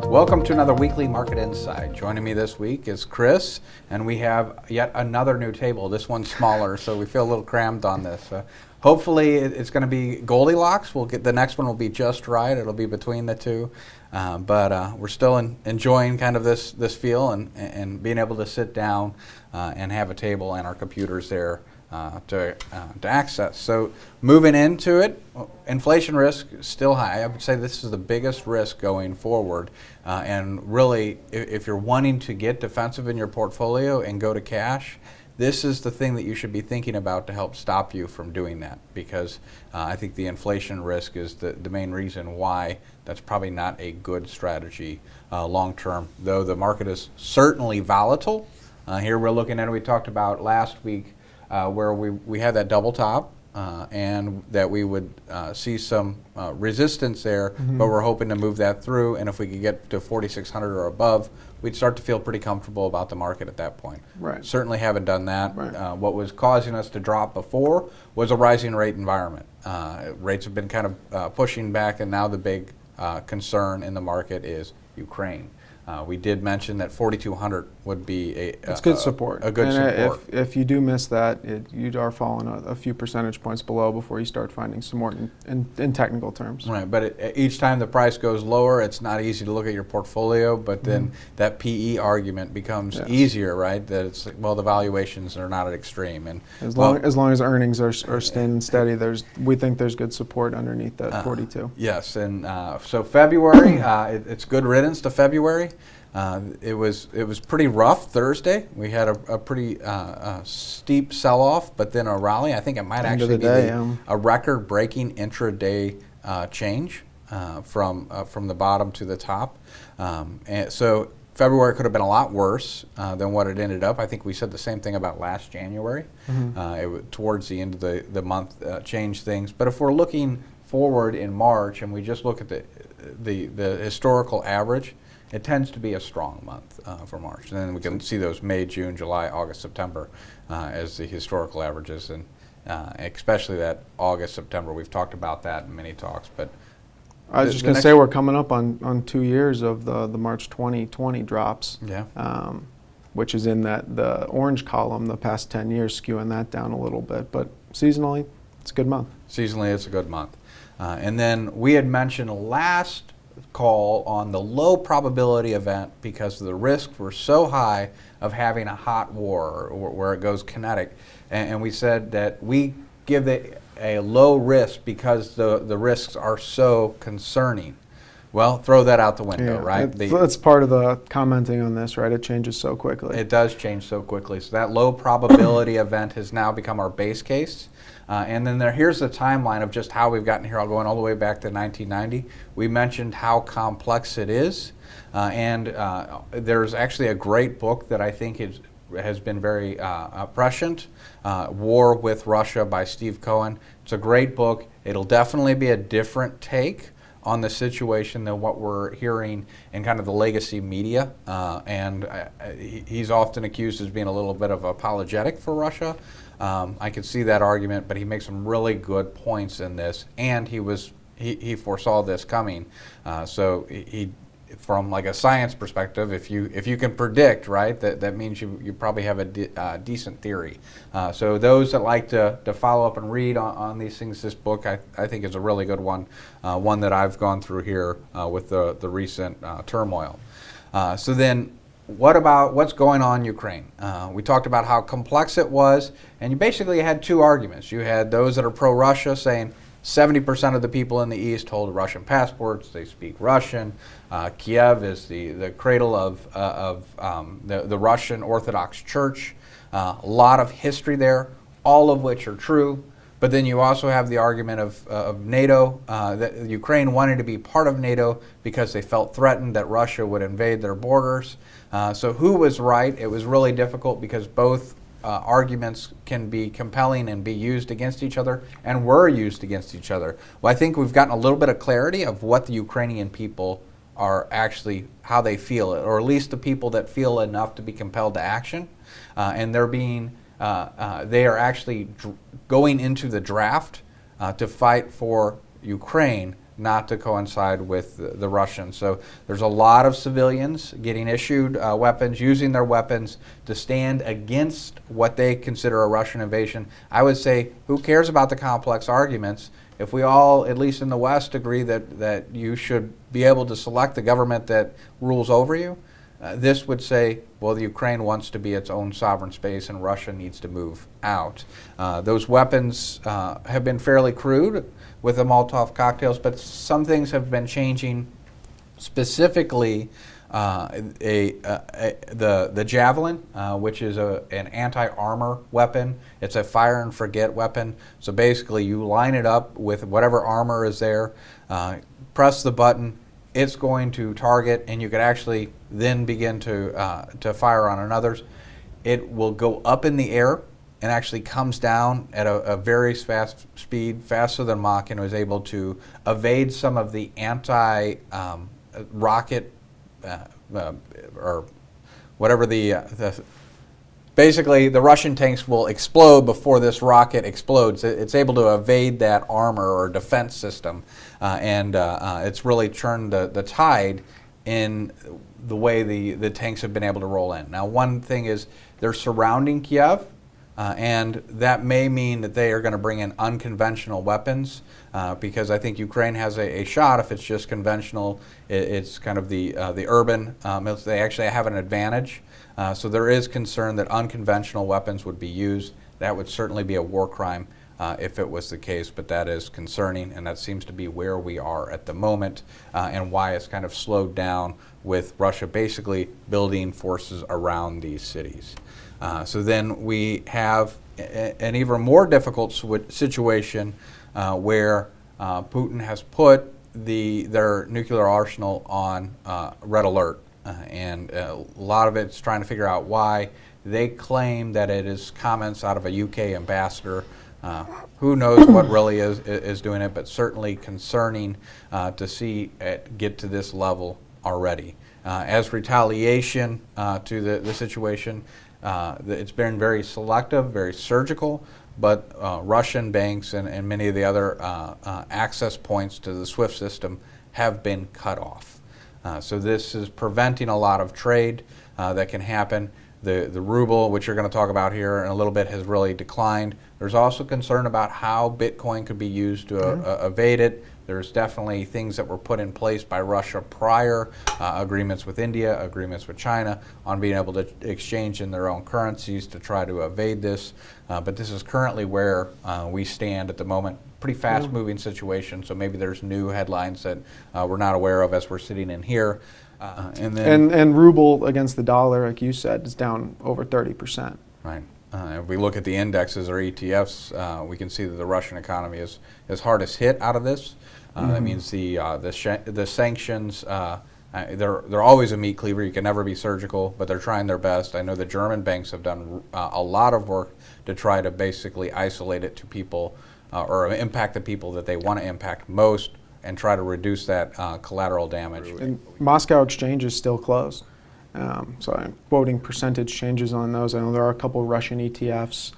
Welcome to another weekly Market Insight. Joining me this week is Chris, and we have yet another new table. This one's smaller, so we feel a little crammed on this. Hopefully it's going to be Goldilocks. We'll get the next one will be just right. It'll be between the two, but we're still enjoying kind of this feel and being able to sit down and have a table and our computers there to access. So moving into it, inflation risk is still high. I would say this is the biggest risk going forward. And really, if you're wanting to get defensive in your portfolio and go to cash, this is the thing that you should be thinking about to help stop you from doing that, because I think the inflation risk is the main reason why that's probably not a good strategy long term, though the market is certainly volatile. Here we're looking at it, we talked about last week where we had that double top and that we would see some resistance there, but we're hoping to move that through, and if we could get to 4,600 or above, we'd start to feel pretty comfortable about the market at that point. Right. Certainly haven't done that. Right. What was causing us to drop before was a rising rate environment. Rates have been kind of pushing back, and now the big concern in the market is Ukraine. We did mention that 4,200 would be it's good support. A good support. If you do miss that, you are falling a few percentage points below before you start finding some more in technical terms. Right, but each time the price goes lower, it's not easy to look at your portfolio, but then that PE argument becomes easier, right? That it's like, well, the valuations are not at extreme, and as long as earnings are staying steady, we think there's good support underneath that 42. Yes, and so February, it's good riddance to February. It was pretty rough Thursday. We had a pretty steep sell-off, but then a rally. I think it might actually be a record-breaking intraday change from the bottom to the top. And so February could have been a lot worse than what it ended up. I think we said the same thing about last January. Towards the end of the month changed things. But if we're looking forward in March and we just look at the historical average, it tends to be a strong month for March. And then we can see those May, June, July, August, September as the historical averages, and especially that August, September. We've talked about that in many talks. But I was just going to say we're coming up on 2 years of the March 2020 drops, which is in the orange column, the past 10 years, skewing that down a little bit. But seasonally, it's a good month. Seasonally, it's a good month. And then we had mentioned last call on the low probability event because the risks were so high of having a hot war where it goes kinetic, and we said that we give it a low risk because the risks are so concerning. Well, throw that out the window, right? That's part of the commenting on this, right? It changes so quickly. It does change so quickly. So that low probability event has now become our base case. And then here's the timeline of just how we've gotten here, going all the way back to 1990. We mentioned how complex it is. And there's actually a great book that I think has been very prescient, War with Russia by Steve Cohen. It's a great book. It'll definitely be a different take on the situation than what we're hearing in kind of the legacy media. And he's often accused as being a little bit of apologetic for Russia. I could see that argument, but he makes some really good points in this, and he foresaw this coming. So he from like a science perspective, if you can predict, right, that means you probably have a decent theory. So those that like to follow up and read on these things, this book I think is a really good one, one that I've gone through here with the recent turmoil. So then, what about what's going on in Ukraine? We talked about how complex it was, and you basically had two arguments. You had those that are pro-Russia saying 70% of the people in the East hold Russian passports, they speak Russian. Kiev is the cradle of the Russian Orthodox Church. A lot of history there, all of which are true. But then you also have the argument of NATO, that Ukraine wanted to be part of NATO because they felt threatened that Russia would invade their borders. So who was right? It was really difficult because both arguments can be compelling and be used against each other, and were used against each other. Well, I think we've gotten a little bit of clarity of what the Ukrainian people are actually, how they feel it, or at least the people that feel enough to be compelled to action. And they're being they are actually going into the draft to fight for Ukraine, not to coincide with the Russians. So there's a lot of civilians getting issued weapons, using their weapons to stand against what they consider a Russian invasion. I would say, who cares about the complex arguments? If we all, at least in the West, agree that you should be able to select the government that rules over you, this would say, well, the Ukraine wants to be its own sovereign space and Russia needs to move out. Those weapons have been fairly crude with the Molotov cocktails, but some things have been changing. Specifically, the Javelin, which is an anti-armor weapon. It's a fire and forget weapon. So basically, you line it up with whatever armor is there, press the button, it's going to target, and you could actually then begin to fire on another's. It will go up in the air and actually comes down at a very fast speed, faster than Mach, and was able to evade some of the anti-rocket or whatever basically the Russian tanks will explode before this rocket explodes. It's able to evade that armor or defense system, and it's really turned the tide in the way the tanks have been able to roll in. Now, one thing is they're surrounding Kiev, and that may mean that they are going to bring in unconventional weapons, because I think Ukraine has a shot. If it's just conventional, it's kind of the urban. They actually have an advantage. So there is concern that unconventional weapons would be used. That would certainly be a war crime if it was the case, but that is concerning, and that seems to be where we are at the moment, and why it's kind of slowed down with Russia basically building forces around these cities. So then we have an even more difficult situation where Putin has put their nuclear arsenal on red alert. And a lot of it's trying to figure out why. They claim that it is comments out of a UK ambassador. Who knows what really is doing it, but certainly concerning to see it get to this level already. As retaliation to the situation, it's been very selective, very surgical, but Russian banks and many of the other access points to the SWIFT system have been cut off. So this is preventing a lot of trade that can happen. The ruble, which you're going to talk about here in a little bit, has really declined. There's also concern about how Bitcoin could be used to evade it. There's definitely things that were put in place by Russia prior, agreements with India, agreements with China on being able to exchange in their own currencies to try to evade this. But this is currently where we stand at the moment. Pretty fast-moving situation, so maybe there's new headlines that we're not aware of as we're sitting in here. And ruble against the dollar, like you said, is down over 30%. Right. If we look at the indexes or ETFs, we can see that the Russian economy is hardest hit out of this. That means the sanctions. They're always a meat cleaver. You can never be surgical, but they're trying their best. I know the German banks have done a lot of work to try to basically isolate it to people or impact the people that they want to impact most, and try to reduce that collateral damage. And Moscow exchange is still closed. So I'm quoting percentage changes on those. I know there are a couple Russian ETFs.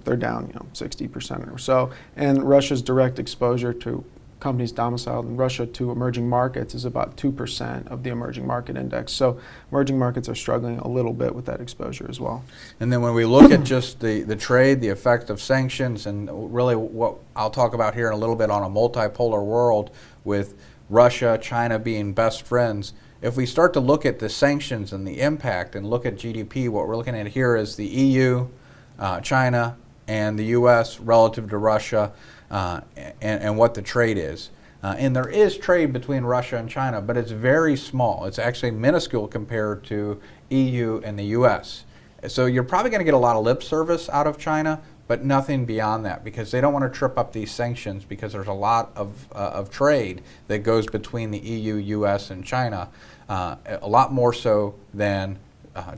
They're down 60% or so. And Russia's direct exposure to companies domiciled in Russia to emerging markets is about 2% of the emerging market index. So emerging markets are struggling a little bit with that exposure as well. And then when we look at just the trade, the effect of sanctions, and really what I'll talk about here in a little bit on a multipolar world with Russia, China being best friends, if we start to look at the sanctions and the impact and look at GDP, what we're looking at here is the EU, China, and the U.S. relative to Russia, and what the trade is. And there is trade between Russia and China, but it's very small. It's actually minuscule compared to EU and the U.S. So you're probably going to get a lot of lip service out of China, but nothing beyond that, because they don't want to trip up these sanctions, because there's a lot of trade that goes between the EU, U.S., and China, a lot more so than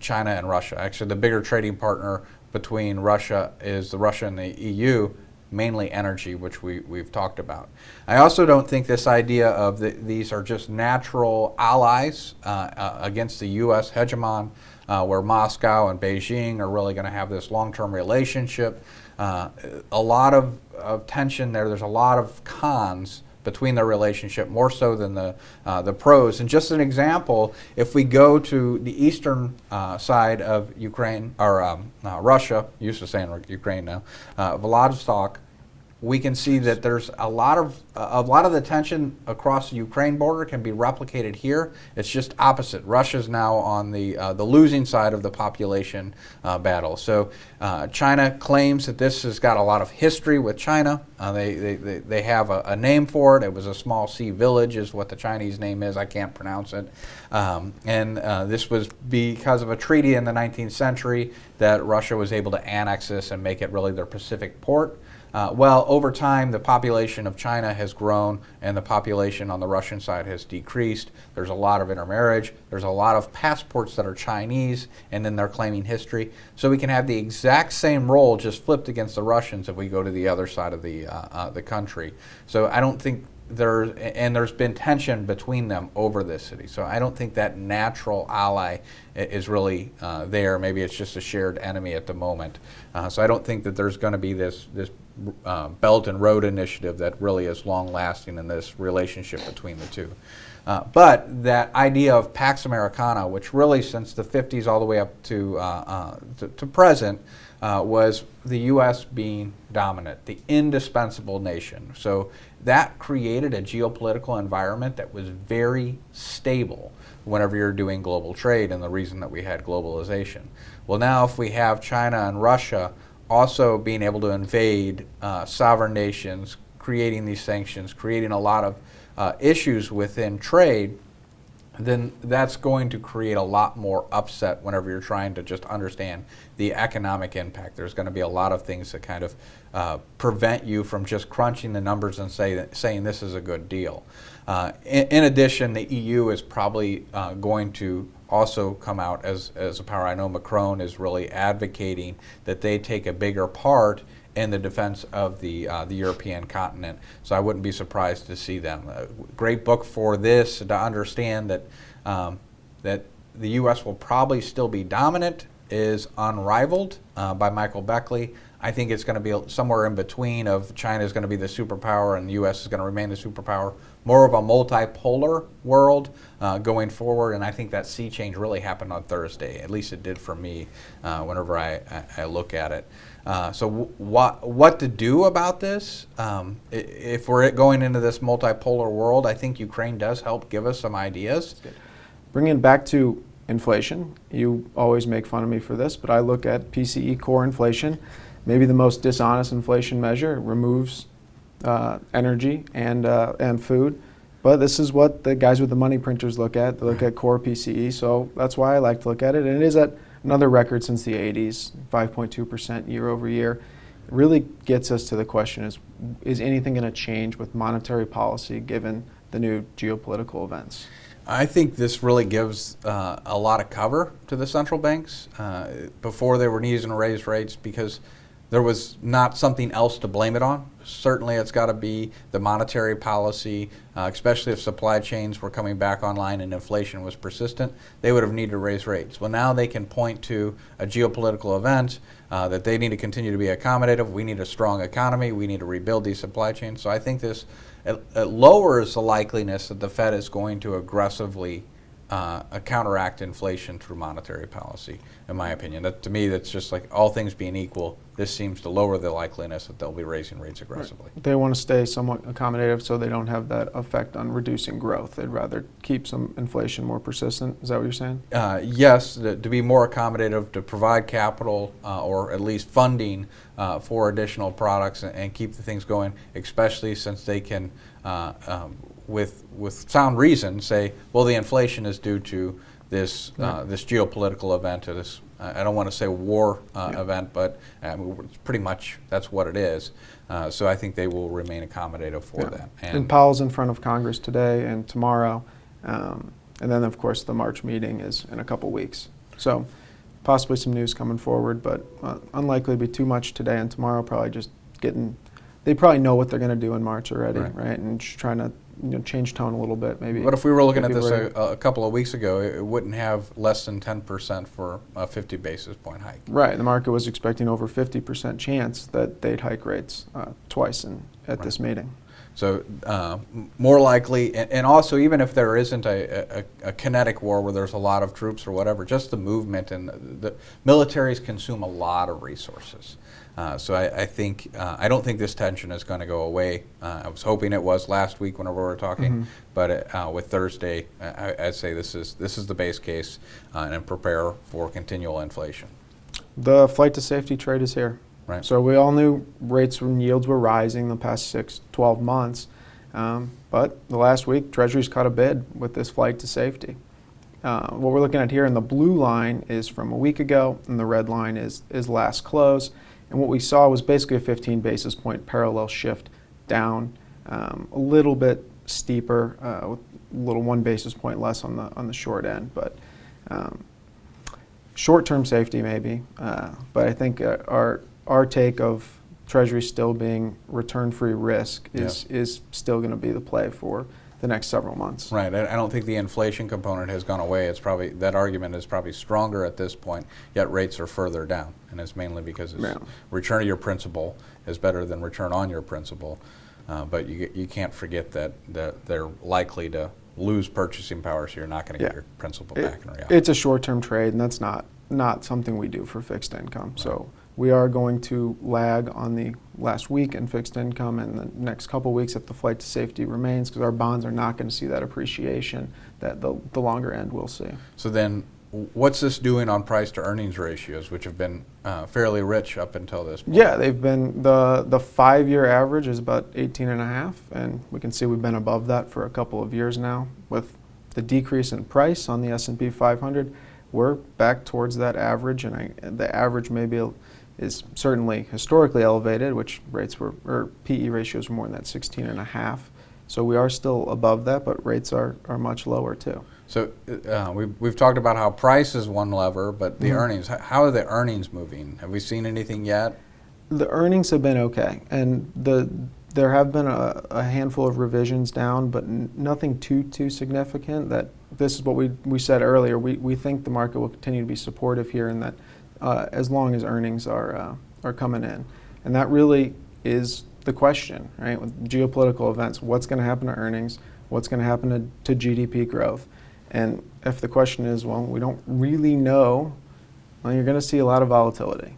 China and Russia. Actually, the bigger trading partner between Russia is the Russia and the EU, mainly energy, which we've talked about. I also don't think this idea of these are just natural allies against the U.S. hegemon, where Moscow and Beijing are really going to have this long-term relationship. A lot of tension there. There's a lot of cons, between their relationship, more so than the pros. And just an example, if we go to the eastern side of Ukraine, or Russia, used to saying Ukraine now, Vladivostok, we can see that there's a lot of the tension across the Ukraine border can be replicated here. It's just opposite. Russia's now on the losing side of the population battle. So China claims that this has got a lot of history with China. They have a name for it. It was a small sea village is what the Chinese name is. I can't pronounce it. And this was because of a treaty in the 19th century that Russia was able to annex this and make it really their Pacific port. Well, over time, the population of China has grown and the population on the Russian side has decreased. There's a lot of intermarriage. There's a lot of passports that are Chinese, and then they're claiming history. So we can have the exact same role just flipped against the Russians if we go to the other side of the country. So I don't think there's been tension between them over this city. So I don't think that natural ally is really there. Maybe it's just a shared enemy at the moment. So I don't think that there's going to be this Belt and Road Initiative that really is long-lasting in this relationship between the two. But that idea of Pax Americana, which really since the 50s all the way up to present, was the U.S. being dominant, the indispensable nation. So that created a geopolitical environment that was very stable whenever you're doing global trade, and the reason that we had globalization. Well, now if we have China and Russia also being able to invade sovereign nations, creating these sanctions, creating a lot of issues within trade, then that's going to create a lot more upset whenever you're trying to just understand the economic impact. There's going to be a lot of things that kind of prevent you from just crunching the numbers and saying this is a good deal. In addition, the EU is probably going to also come out as a power. I know Macron is really advocating that they take a bigger part in the defense of the European continent. So I wouldn't be surprised to see them. A great book for this to understand that that the U.S. will probably still be dominant is Unrivaled by Michael Beckley. I think it's going to be somewhere in between of China is going to be the superpower and the U.S. is going to remain the superpower. More of a multipolar world going forward, and I think that sea change really happened on Thursday. At least it did for me whenever I look at it. So what to do about this? If we're going into this multipolar world, I think Ukraine does help give us some ideas. Bringing it back to inflation, you always make fun of me for this, but I look at PCE core inflation, maybe the most dishonest inflation measure. It removes energy and food, but this is what the guys with the money printers look at. They look at core PCE, so that's why I like to look at it. And it is at another record since the 80s, 5.2% year over year. It really gets us to the question: is anything going to change with monetary policy given the new geopolitical events? I think this really gives a lot of cover to the central banks. Before they were needing to raise rates because there was not something else to blame it on. Certainly it's got to be the monetary policy, especially if supply chains were coming back online and inflation was persistent. They would have needed to raise rates. Well, now they can point to a geopolitical event that they need to continue to be accommodative. We need a strong economy. We need to rebuild these supply chains. So I think this it lowers the likeliness that the Fed is going to aggressively counteract inflation through monetary policy, in my opinion. To me, that's just like all things being equal, this seems to lower the likeliness that they'll be raising rates aggressively. Right. They want to stay somewhat accommodative so they don't have that effect on reducing growth. They'd rather keep some inflation more persistent. Is that what you're saying? Yes, to be more accommodative, to provide capital or at least funding for additional products and keep the things going, especially since they can with sound reason say, well, the inflation is due to this this geopolitical event or this, I don't want to say war event, but pretty much that's what it is. So I think they will remain accommodative for that. And Powell's in front of Congress today and tomorrow. And then, of course, the March meeting is in a couple weeks. So possibly some news coming forward, but unlikely to be too much today and tomorrow. Probably just they probably know what they're going to do in March already, right? And just trying to change tone a little bit, maybe. But if we were looking at this a couple of weeks ago, it wouldn't have less than 10% for a 50 basis point hike. Right. The market was expecting over 50% chance that they'd hike rates twice at this meeting. So more likely, and also even if there isn't a kinetic war where there's a lot of troops or whatever, just the movement and the militaries consume a lot of resources. So I think I don't think this tension is going to go away. I was hoping it was last week whenever we were talking, but with Thursday, I'd say this is the base case, and prepare for continual inflation. The flight to safety trade is here. Right. So we all knew rates and yields were rising the past 6-12 months, but the last week Treasuries cut a bid with this flight to safety. What we're looking at here in the blue line is from a week ago, and the red line is last close. And what we saw was basically a 15 basis point parallel shift down, a little bit steeper, with a little 1 basis point less on the short end, but short-term safety maybe. But I think our take of Treasury still being return-free risk is still going to be the play for the next several months. Right. I don't think the inflation component has gone away. It's probably, that argument is probably stronger at this point, yet rates are further down. And it's mainly because return of your principal is better than return on your principal. But you can't forget that they're likely to lose purchasing power, so you're not going to get your principal back in reality. It's a short-term trade, and that's not something we do for fixed income. Right. So we are going to lag on the last week in fixed income, and the next couple weeks if the flight to safety remains, because our bonds are not going to see that appreciation that the longer end will see. So then what's this doing on price to earnings ratios, which have been fairly rich up until this point? Yeah, they've been, the 5-year average is about 18.5, and we can see we've been above that for a couple of years now. With the decrease in price on the S&P 500, we're back towards that average, and the average maybe is certainly historically elevated, which rates were, or PE ratios were more than that 16.5. So we are still above that, but rates are much lower too. So we've talked about how price is one lever, but the earnings, how are the earnings moving? Have we seen anything yet? The earnings have been okay, and there have been a handful of revisions down, but nothing too significant. That this is what we said earlier. We think the market will continue to be supportive here, and that as long as earnings are coming in, and that really is the question, right? With geopolitical events, what's going to happen to earnings? What's going to happen to GDP growth? And if the question is, well, we don't really know, well, you're going to see a lot of volatility.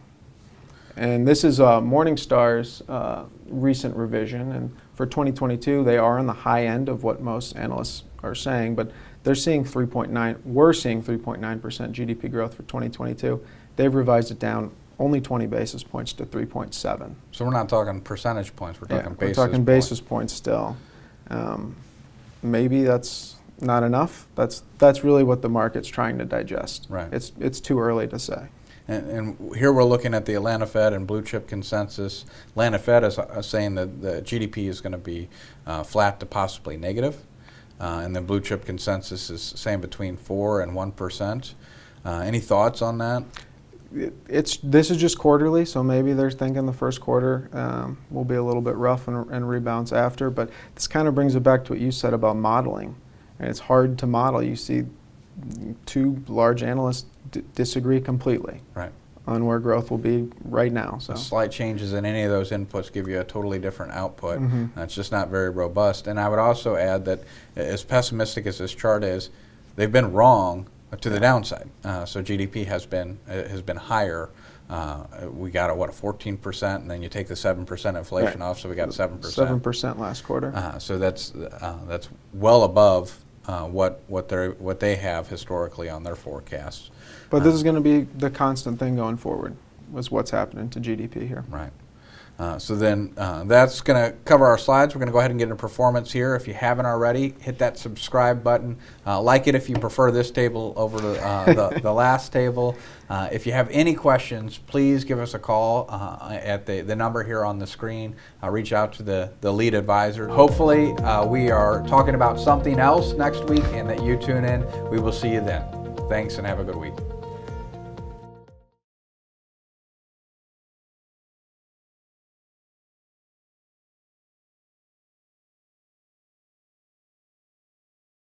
And this is Morningstar's recent revision, and for 2022, they are on the high end of what most analysts are saying, but they're seeing 3.9. We're seeing 3.9% GDP growth for 2022. They've revised it down only 20 basis points to 3.7. So we're not talking percentage points. We're talking basis points. We're talking basis points still. Maybe that's not enough. That's really what the market's trying to digest. Right. It's too early to say. And here we're looking at the Atlanta Fed and blue chip consensus. Atlanta Fed is saying that the GDP is going to be flat to possibly negative. And the blue chip consensus is saying between 4 and 1%. Any thoughts on that? This is just quarterly, so maybe they're thinking the first quarter will be a little bit rough and rebounds after. But this kind of brings it back to what you said about modeling. And it's hard to model. You see two large analysts disagree completely on where growth will be right now. So slight changes in any of those inputs give you a totally different output. It's just not very robust. And I would also add that as pessimistic as this chart is, they've been wrong to the downside. So GDP has been higher. We got a 14%, and then you take the 7% inflation off, so we got 7%. 7% last quarter. So that's well above what they have historically on their forecasts. But this is going to be the constant thing going forward, was what's happening to GDP here. Right. So then that's going to cover our slides. We're going to go ahead and get into performance here. If you haven't already, hit that subscribe button. Like it if you prefer this table over the last table. If you have any questions, please give us a call at the number here on the screen. Reach out to the lead advisor. Hopefully we are talking about something else next week and that you tune in. We will see you then. Thanks and have a good week.